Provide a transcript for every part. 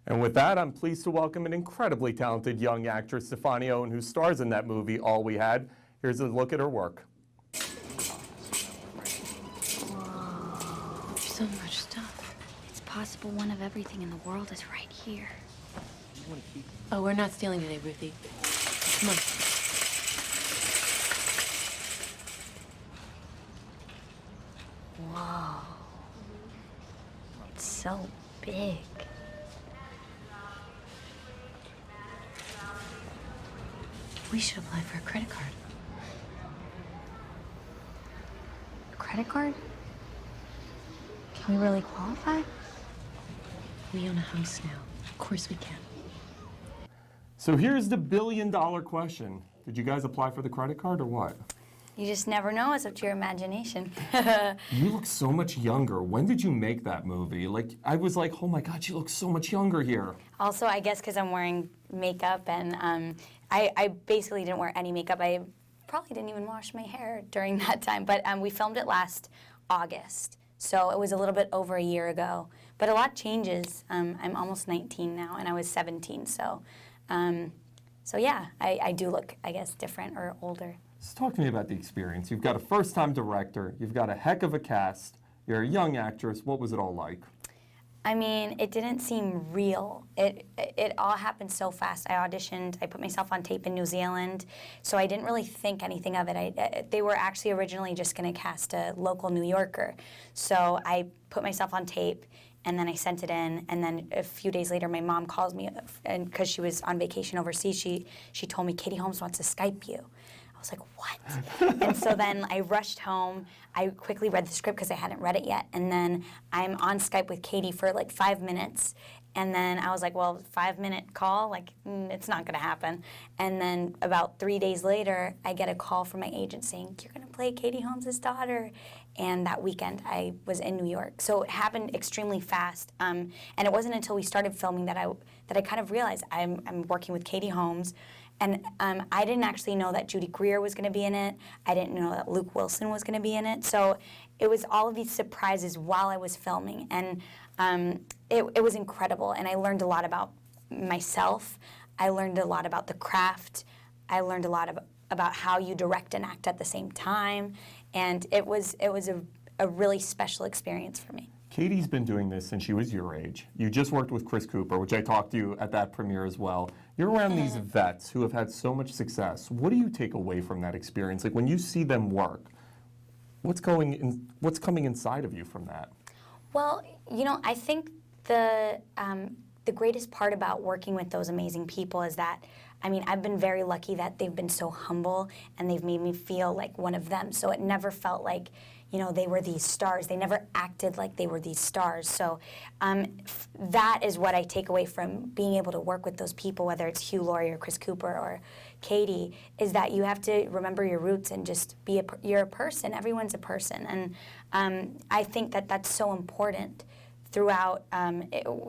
And with that, I'm pleased to welcome an incredibly talented young actress, Stefania Owen, who stars in that movie, All We Had. Here's a look at her work. Whoa, there's so much stuff. It's possible one of everything in the world is right here. Oh, we're not stealing today, Ruthie. Come on. Whoa. It's so big. We should apply for a credit card. A credit card? Can we really qualify? We own a house now. Of course we can. So here's the billion-dollar question. Did you guys apply for the credit card or what? You just never know. It's up to your imagination. You look so much younger. When did you make that movie? Like, I was like, oh my God, you look so much younger here. Also, I guess because I'm wearing makeup and I basically didn't wear any makeup. I probably didn't even wash my hair during that time. But we filmed it last August. So it was a little bit over a year ago. But a lot changes. I'm almost 19 now, and I was 17. So yeah, I do look, I guess, different or older. So talk to me about the experience. You've got a first-time director. You've got a heck of a cast. You're a young actress. What was it all like? I mean, it didn't seem real. It all happened so fast. I auditioned. I put myself on tape in New Zealand, so I didn't really think anything of it. They were actually originally just going to cast a local New Yorker. So I put myself on tape, and then I sent it in, and then a few days later, my mom calls me, and because she was on vacation overseas, she told me, Katie Holmes wants to Skype you. I was like, what? And so then I rushed home. I quickly read the script because I hadn't read it yet. And then I'm on Skype with Katie for like 5 minutes. And then I was like, well, 5-minute call, like, it's not going to happen. And then about 3 days later, I get a call from my agent saying, you're going to play Katie Holmes' daughter. And that weekend, I was in New York. So it happened extremely fast. And it wasn't until we started filming that I kind of realized I'm working with Katie Holmes. And I didn't actually know that Judy Greer was going to be in it. I didn't know that Luke Wilson was going to be in it. So it was all of these surprises while I was filming. And it was incredible. And I learned a lot about myself. I learned a lot about the craft. I learned a lot about how you direct and act at the same time. And it was a really special experience for me. Katie's been doing this since she was your age. You just worked with Chris Cooper, which I talked to you at that premiere as well. You're around these vets who have had so much success. What do you take away from that experience? Like when you see them work, what's coming inside of you from that? Well, you know, I think the greatest part about working with those amazing people is that, I mean, I've been very lucky that they've been so humble and they've made me feel like one of them. So it never felt like, you know, they were these stars. They never acted like they were these stars. So that is what I take away from being able to work with those people, whether it's Hugh Laurie or Chris Cooper or Katie, is that you have to remember your roots and just be you're a person. Everyone's a person. And I think that that's so important throughout,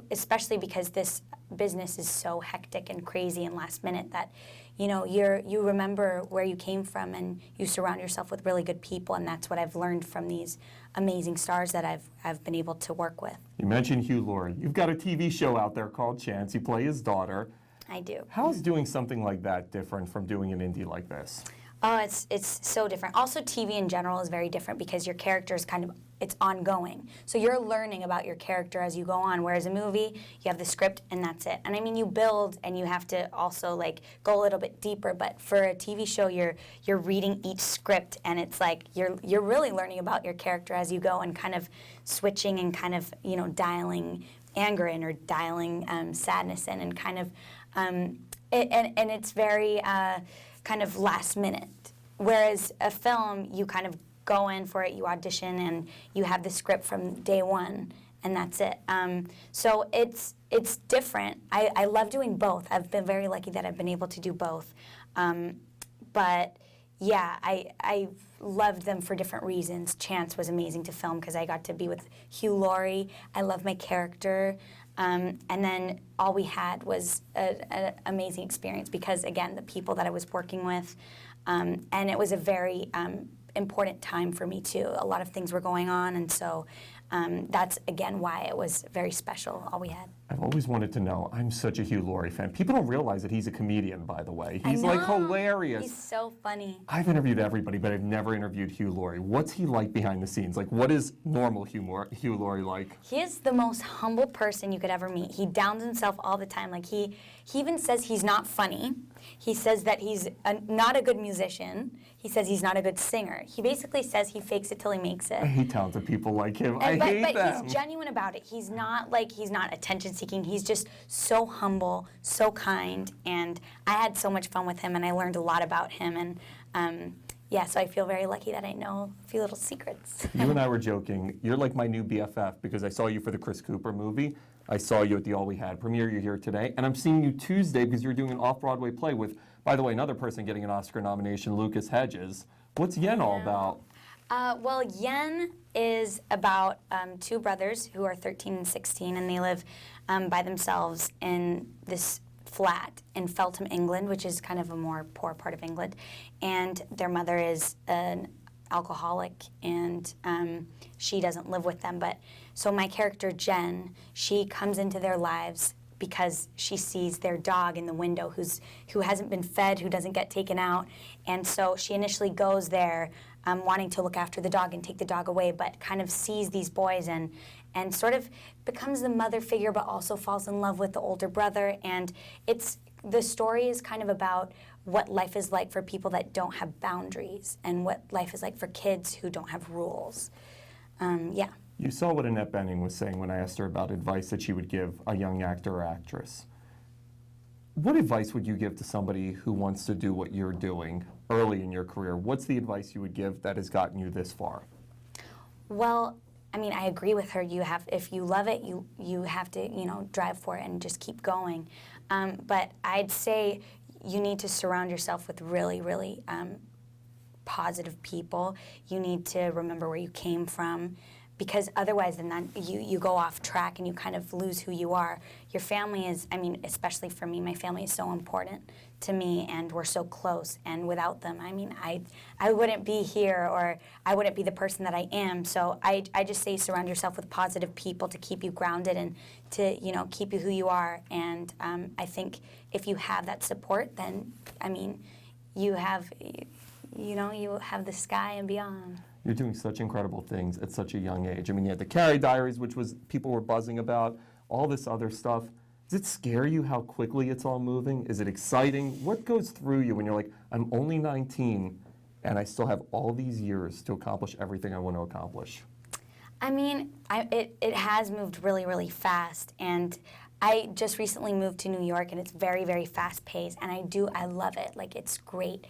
especially because this business is so hectic and crazy and last minute that, you know, you remember where you came from and you surround yourself with really good people, and that's what I've learned from these amazing stars that I've been able to work with. You mentioned Hugh Laurie. You've got a TV show out there called Chance. You play his daughter. I do. How's doing something like that different from doing an indie like this? Oh, it's so different. Also, TV in general is very different because your character is kind of, it's ongoing. So you're learning about your character as you go on, whereas a movie, you have the script and that's it. And I mean, you build and you have to also like go a little bit deeper, but for a TV show, you're reading each script and it's like you're really learning about your character as you go and kind of switching and kind of, you know, dialing anger in or dialing sadness in and kind of, and it's very kind of last minute. Whereas a film, you kind of go in for it, you audition, and you have the script from day one, and that's it. So it's different. I love doing both. I've been very lucky that I've been able to do both. But yeah, I loved them for different reasons. Chance was amazing to film because I got to be with Hugh Laurie. I love my character. And then All We Had was an amazing experience because, again, the people that I was working with, and it was a very important time for me, too. A lot of things were going on, and so that's, again, why it was very special, All We Had. I've always wanted to know. I'm such a Hugh Laurie fan. People don't realize that he's a comedian, by the way. He's like hilarious. He's so funny. I've interviewed everybody, but I've never interviewed Hugh Laurie. What's he like behind the scenes? Like, what is normal Hugh Laurie like? He is the most humble person you could ever meet. He downs himself all the time. Like he even says he's not funny. He says that he's not a good musician. He says he's not a good singer. He basically says he fakes it till he makes it. I hate talented people like him. But them. He's genuine about it. He's not attention seeking. He's just so humble, so kind, and I had so much fun with him, and I learned a lot about him, and yeah, so I feel very lucky that I know a few little secrets. You and I were joking. You're like my new BFF because I saw you for the Chris Cooper movie. I saw you at the All We Had premiere. You're here today, and I'm seeing you Tuesday because you're doing an off-Broadway play with, by the way, another person getting an Oscar nomination, Lucas Hedges. What's Yen all about? Well, Yen is about two brothers who are 13 and 16, and they live by themselves in this flat in Feltham, England, which is kind of a more poor part of England. And their mother is an alcoholic, and she doesn't live with them. But so my character, Jen, she comes into their lives because she sees their dog in the window who hasn't been fed, who doesn't get taken out. And so she initially goes there wanting to look after the dog and take the dog away, but kind of sees these boys and sort of becomes the mother figure, but also falls in love with the older brother. And the story is kind of about what life is like for people that don't have boundaries and what life is like for kids who don't have rules. Yeah. You saw what Annette Bening was saying when I asked her about advice that she would give a young actor or actress. What advice would you give to somebody who wants to do what you're doing early in your career? What's the advice you would give that has gotten you this far? Well, I mean, I agree with her. If you love it, you have to, drive for it and just keep going. But I'd say you need to surround yourself with really, really positive people. You need to remember where you came from, because otherwise then you go off track and you kind of lose who you are. Your family is, I mean, especially for me, my family is so important to me, and we're so close, and without them, I mean, I wouldn't be here, or I wouldn't be the person that I am. So I just say surround yourself with positive people to keep you grounded and to, keep you who you are. And I think if you have that support, then, I mean, you have the sky and beyond. You're doing such incredible things at such a young age. I mean, you had the Carrie Diaries, which was people were buzzing about, all this other stuff. Does it scare you how quickly it's all moving? Is it exciting? What goes through you when you're like, I'm only 19 and I still have all these years to accomplish everything I want to accomplish? I mean, it has moved really, really fast, and I just recently moved to New York, and it's very, very fast paced, and I love it. Like, it's great.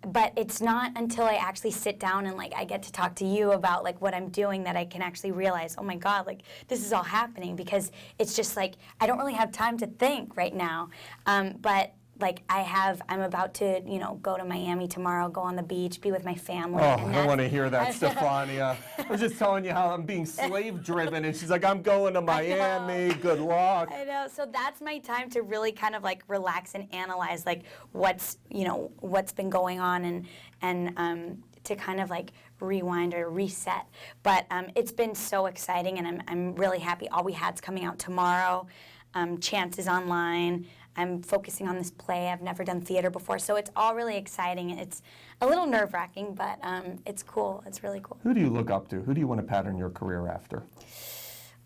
But it's not until I actually sit down and I get to talk to you about what I'm doing that I can actually realize, oh my God, this is all happening, because it's just I don't really have time to think right now. But I'm about to, go to Miami tomorrow, go on the beach, be with my family. Oh, I don't want to hear that, Stefania. I was just telling you how I'm being slave-driven, and she's like, I'm going to Miami, good luck. I know, so that's my time to really kind of relax and analyze what's been going on, and to kind of rewind or reset. But it's been so exciting, and I'm really happy. All We Had's coming out tomorrow. Chance is online. I'm focusing on this play. I've never done theater before, so it's all really exciting. It's a little nerve-wracking, but it's cool. It's really cool. Who do you look up to? Who do you want to pattern your career after?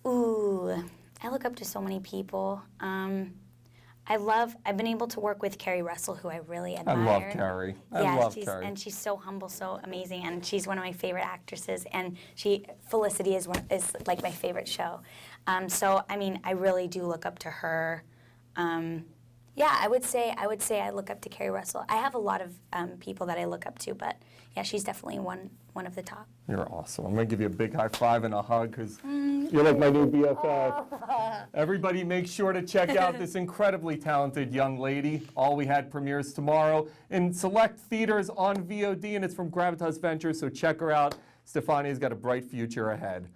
Ooh, I look up to so many people. I've been able to work with Carrie Russell, who I really admire. I love Carrie. I love Carrie. And she's so humble, so amazing, and she's one of my favorite actresses. And Felicity is my favorite show. So I mean, I really do look up to her. Yeah, I would say I look up to Carrie Russell. I have a lot of people that I look up to, but yeah, she's definitely one of the top. You're awesome. I'm going to give you a big high five and a hug because you're like my new BFF. Everybody make sure to check out this incredibly talented young lady. All We Had premieres tomorrow in select theaters on VOD, and it's from Gravitas Ventures, so check her out. Stefania's got a bright future ahead.